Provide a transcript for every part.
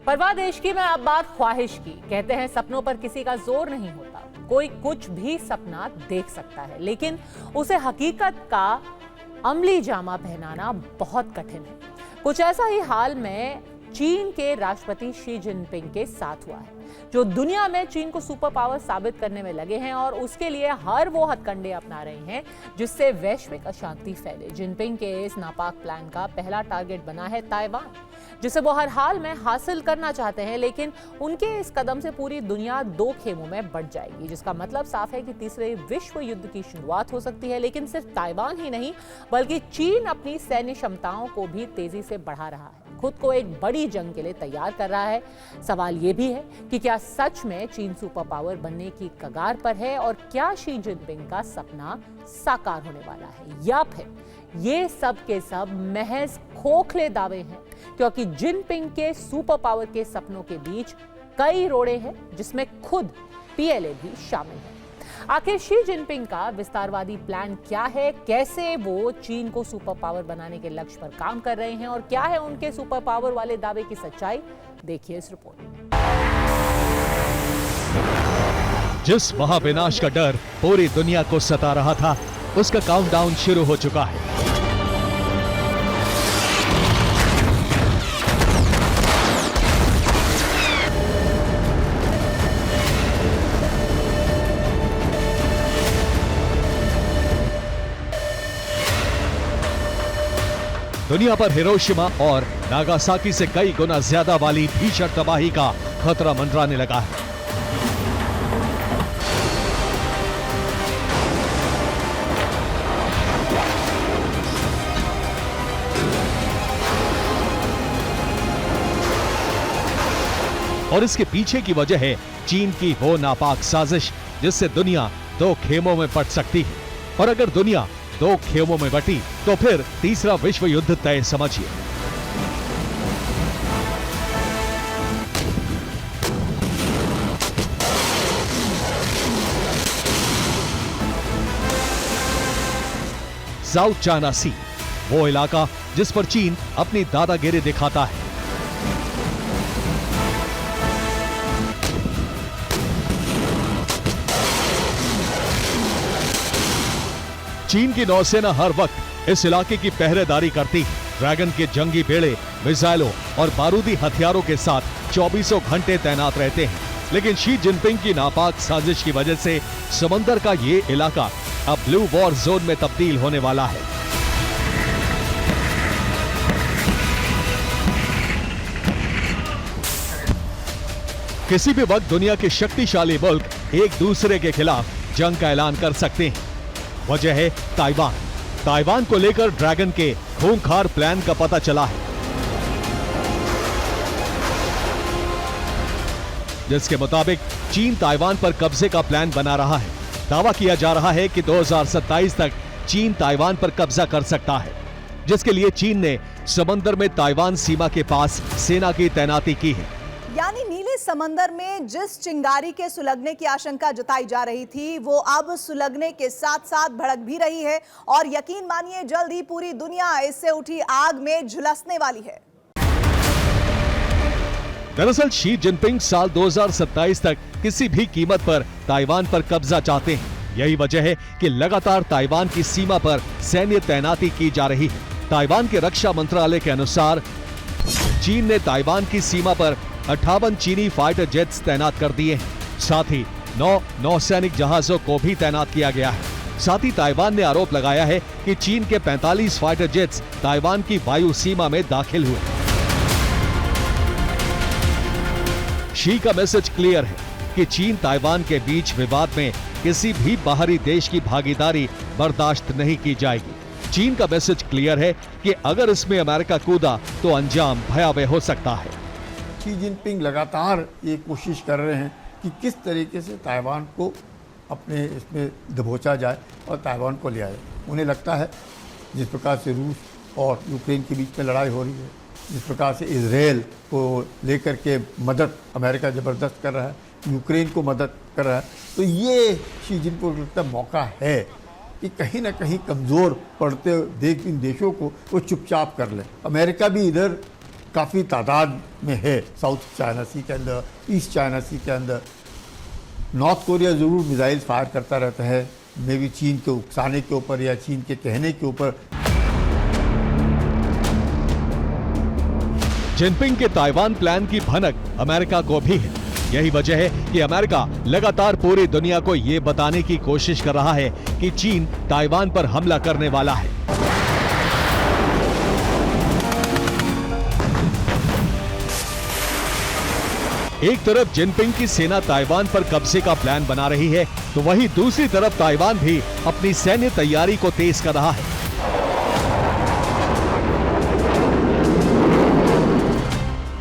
परवाह देश की, मैं अब बात ख्वाहिश की। कहते हैं सपनों पर किसी का जोर नहीं होता। कोई कुछ भी सपना देख सकता है, लेकिन उसे हकीकत का अमली जामा पहनाना बहुत कठिन है। कुछ ऐसा ही हाल में चीन के राष्ट्रपति शी जिनपिंग के साथ हुआ है, जो दुनिया में चीन को सुपर पावर साबित करने में लगे हैं और उसके लिए हर वो हथकंडे अपना रहे हैं जिससे वैश्विक अशांति फैले। जिनपिंग के इस नापाक प्लान का पहला टारगेट बना है ताइवान, जिसे वो हर हाल में हासिल करना चाहते हैं। लेकिन उनके इस कदम से पूरी दुनिया दो खेमों में बंट जाएगी, जिसका मतलब साफ है कि तीसरे विश्व युद्ध की शुरुआत हो सकती है। लेकिन सिर्फ ताइवान ही नहीं, बल्कि चीन अपनी सैन्य क्षमताओं को भी तेजी से बढ़ा रहा है, खुद को एक बड़ी जंग के लिए तैयार कर रहा है। सवाल यह भी है कि क्या सच में चीन सुपर पावर बनने की कगार पर है, और क्या शी जिनपिंग का सपना साकार होने वाला है, या फिर ये सब के सब महज खोखले दावे हैं, क्योंकि जिनपिंग के सुपर पावर के सपनों के बीच कई रोड़े हैं, जिसमें खुद पीएलए भी शामिल है। आखिर शी जिनपिंग का विस्तारवादी प्लान क्या है, कैसे वो चीन को सुपर पावर बनाने के लक्ष्य पर काम कर रहे हैं, और क्या है उनके सुपर पावर वाले दावे की सच्चाई, देखिए इस रिपोर्ट में। जिस महाविनाश का डर पूरी दुनिया को सता रहा था, उसका काउंटडाउन शुरू हो चुका है। दुनिया पर हिरोशिमा और नागासाकी से कई गुना ज्यादा वाली भीषण तबाही का खतरा मंडराने लगा है। और इसके पीछे की वजह है चीन की वो नापाक साजिश, जिससे दुनिया दो खेमों में बंट सकती है। और अगर दुनिया दो खेमों में बटी तो फिर तीसरा विश्व युद्ध तय समझिए। साउथ चाइना सी, वो इलाका जिस पर चीन अपनी दादागिरी दिखाता है। चीन की नौसेना हर वक्त इस इलाके की पहरेदारी करती है। ड्रैगन के जंगी बेड़े मिसाइलों और बारूदी हथियारों के साथ 24 घंटे तैनात रहते हैं। लेकिन शी जिनपिंग की नापाक साजिश की वजह से समंदर का ये इलाका अब ब्लू वॉर जोन में तब्दील होने वाला है। किसी भी वक्त दुनिया के शक्तिशाली मुल्क एक दूसरे के खिलाफ जंग का ऐलान कर सकते हैं। वजह है ताइवान। ताइवान को लेकर ड्रैगन के खूंखार प्लान का पता चला है, जिसके मुताबिक चीन ताइवान पर कब्जे का प्लान बना रहा है। दावा किया जा रहा है कि 2027 तक चीन ताइवान पर कब्जा कर सकता है, जिसके लिए चीन ने समंदर में ताइवान सीमा के पास सेना की तैनाती की है। यानी नीले समंदर में जिस चिंगारी के सुलगने की आशंका जताई जा रही थी, वो अब सुलगने के साथ साथ भड़क भी रही है, और यकीन मानिए जल्द ही पूरी दुनिया इससे उठी आग में झुलसने वाली है। दरअसल शी जिनपिंग साल 2027 तक किसी भी कीमत पर ताइवान पर कब्जा चाहते हैं। यही वजह है कि लगातार ताइवान की सीमा पर सैन्य तैनाती की जा रही है। ताइवान के रक्षा मंत्रालय के अनुसार चीन ने ताइवान की सीमा पर 58 चीनी फाइटर जेट्स तैनात कर दिए हैं। साथ ही 9 नौसैनिक जहाजों को भी तैनात किया गया है। साथ ही ताइवान ने आरोप लगाया है कि चीन के 45 फाइटर जेट्स ताइवान की वायु सीमा में दाखिल हुए। शी का मैसेज क्लियर है कि चीन ताइवान के बीच विवाद में किसी भी बाहरी देश की भागीदारी बर्दाश्त नहीं की जाएगी। चीन का मैसेज क्लियर है कि अगर इसमें अमेरिका कूदा तो अंजाम भयावह हो सकता है। शी जिनपिंग लगातार ये कोशिश कर रहे हैं कि किस तरीके से ताइवान को अपने इसमें दबोचा जाए और ताइवान को ले आए। उन्हें लगता है जिस प्रकार से रूस और यूक्रेन के बीच में लड़ाई हो रही है, जिस प्रकार से इजराइल को लेकर के मदद अमेरिका ज़बरदस्त कर रहा है, यूक्रेन को मदद कर रहा है, तो ये शी जिनपिंग को लगता मौका है कि कहीं ना कहीं कमज़ोर पड़ते इन देशों को वो चुपचाप कर ले। अमेरिका भी इधर काफ़ी तादाद में है साउथ चाइना सी के अंदर, ईस्ट चाइना सी के अंदर। नॉर्थ कोरिया ज़रूर मिसाइल फायर करता रहता है, मे भी चीन के उकसाने के ऊपर या चीन के कहने के ऊपर। जिनपिंग के ताइवान प्लान की भनक अमेरिका को भी है। यही वजह है कि अमेरिका लगातार पूरी दुनिया को ये बताने की कोशिश कर रहा है कि चीन ताइवान पर हमला करने वाला है। एक तरफ जिनपिंग की सेना ताइवान पर कब्जे का प्लान बना रही है, तो वहीं दूसरी तरफ ताइवान भी अपनी सैन्य तैयारी को तेज कर रहा है।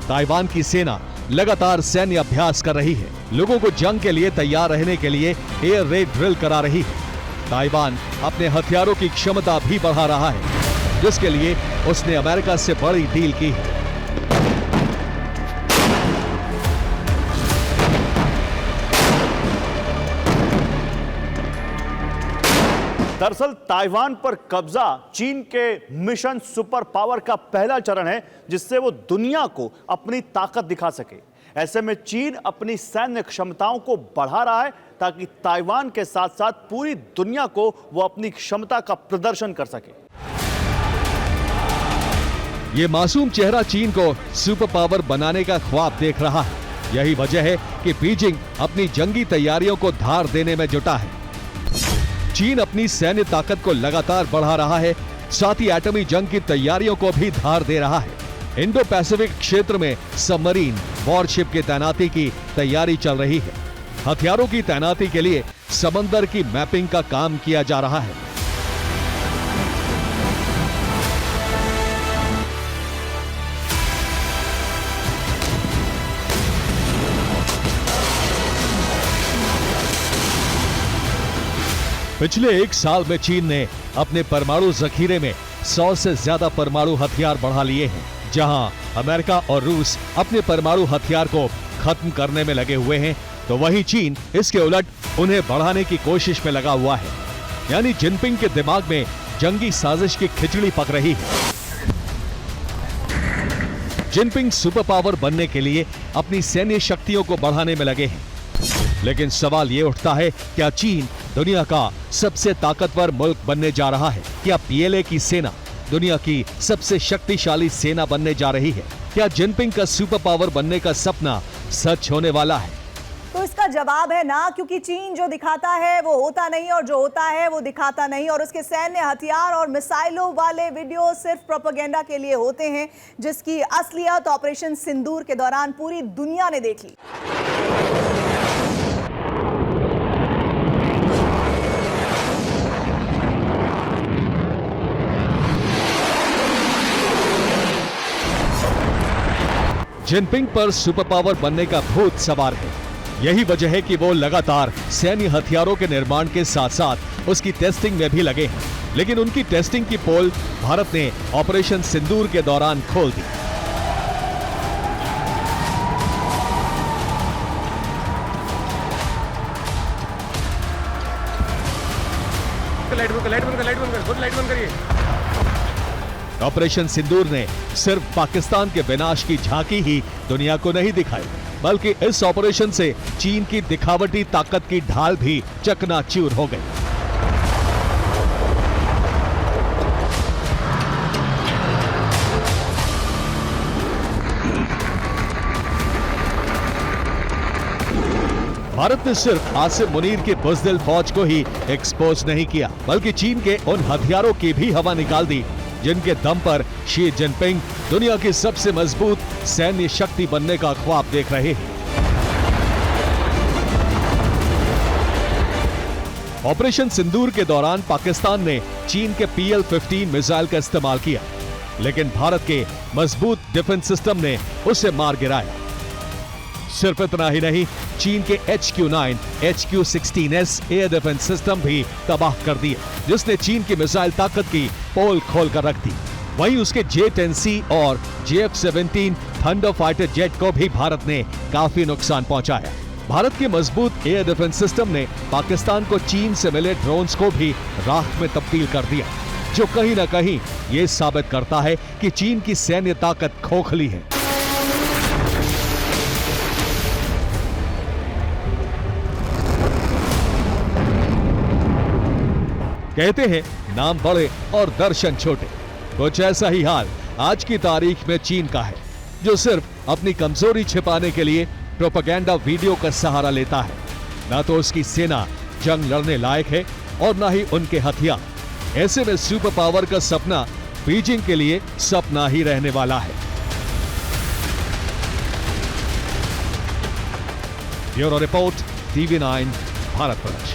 ताइवान की सेना लगातार सैन्य अभ्यास कर रही है, लोगों को जंग के लिए तैयार रहने के लिए एयर रेड ड्रिल करा रही है। ताइवान अपने हथियारों की क्षमता भी बढ़ा रहा है, जिसके लिए उसने अमेरिका से बड़ी डील की है। दरअसल ताइवान पर कब्जा चीन के मिशन सुपर पावर का पहला चरण है, जिससे वो दुनिया को अपनी ताकत दिखा सके। ऐसे में चीन अपनी सैन्य क्षमताओं को बढ़ा रहा है ताकि ताइवान के साथ साथ पूरी दुनिया को वो अपनी क्षमता का प्रदर्शन कर सके। ये मासूम चेहरा चीन को सुपर पावर बनाने का ख्वाब देख रहा है। यही वजह है कि बीजिंग अपनी जंगी तैयारियों को धार देने में जुटा है। चीन अपनी सैन्य ताकत को लगातार बढ़ा रहा है, साथ ही एटमी जंग की तैयारियों को भी धार दे रहा है। इंडो पैसिफिक क्षेत्र में सबमरीन वॉरशिप की तैनाती की तैयारी चल रही है। हथियारों की तैनाती के लिए समंदर की मैपिंग का काम किया जा रहा है। पिछले एक साल में चीन ने अपने परमाणु जखीरे में 100 से ज्यादा परमाणु हथियार बढ़ा लिए हैं, जहां अमेरिका और रूस अपने परमाणु हथियार को खत्म करने में लगे हुए हैं, तो वहीं चीन इसके उलट उन्हें बढ़ाने की कोशिश में लगा हुआ है। यानी जिनपिंग के दिमाग में जंगी साजिश की खिचड़ी पक रही है। जिनपिंग सुपर पावर बनने के लिए अपनी सैन्य शक्तियों को बढ़ाने में लगे हैं, लेकिन सवाल ये उठता है, क्या चीन दुनिया का सबसे ताकतवर मुल्क बनने जा रहा है? क्या पीएलए की सेना दुनिया की सबसे शक्तिशाली सेना बनने जा रही है? क्या जिनपिंग का सुपर पावर बनने का सपना सच होने वाला है? तो इसका जवाब है ना, क्योंकि चीन जो दिखाता है वो होता नहीं और जो होता है वो दिखाता नहीं, और उसके सैन्य हथियार और मिसाइलों वाले वीडियो सिर्फ प्रोपेगेंडा के लिए होते हैं, जिसकी असलियत ऑपरेशन सिंदूर के दौरान पूरी दुनिया ने देख ली। जिनपिंग पर सुपर पावर बनने का भूत सवार है। यही वजह है कि वो लगातार सैन्य हथियारों के निर्माण के साथ साथ उसकी टेस्टिंग में भी लगे हैं। लेकिन उनकी टेस्टिंग की पोल भारत ने ऑपरेशन सिंदूर के दौरान खोल दी। लाइट बंद करिए। ऑपरेशन सिंदूर ने सिर्फ पाकिस्तान के विनाश की झांकी ही दुनिया को नहीं दिखाई, बल्कि इस ऑपरेशन से चीन की दिखावटी ताकत की ढाल भी चकनाचूर हो गई। भारत ने सिर्फ आसिम मुनीर की बुज़दिल फौज को ही एक्सपोज नहीं किया, बल्कि चीन के उन हथियारों की भी हवा निकाल दी जिनके दम पर शी जिनपिंग दुनिया की सबसे मजबूत सैन्य शक्ति बनने का ख्वाब देख रहे हैं। ऑपरेशन सिंदूर के दौरान पाकिस्तान ने चीन के PL-15 मिसाइल का इस्तेमाल किया, लेकिन भारत के मजबूत डिफेंस सिस्टम ने उसे मार गिराया। सिर्फ इतना ही नहीं, चीन के HQ-9, HQ-16S air defence system भी तबाह कर दिए, जिसने चीन की मिसाइल ताकत की पोल खोल कर रख दी। वहीं उसके J-10C और JF-17 थंडर फाइटर जेट को भी भारत ने काफी नुकसान पहुंचाया। भारत के मजबूत एयर डिफेंस सिस्टम ने पाकिस्तान को चीन से मिले ड्रोन्स को भी राख में तब्दील कर दिया, जो कहीं न कहीं ये साबित करता है कि चीन की सैन्य ताकत खोखली है। कहते हैं नाम बड़े और दर्शन छोटे। कुछ ऐसा ही हाल आज की तारीख में चीन का है, जो सिर्फ अपनी कमजोरी छिपाने के लिए प्रोपेगेंडा वीडियो का सहारा लेता है। ना तो उसकी सेना जंग लड़ने लायक है और ना ही उनके हथियार। ऐसे में सुपर पावर का सपना बीजिंग के लिए सपना ही रहने वाला है। Bureau report, TV9 Bharatvarsh.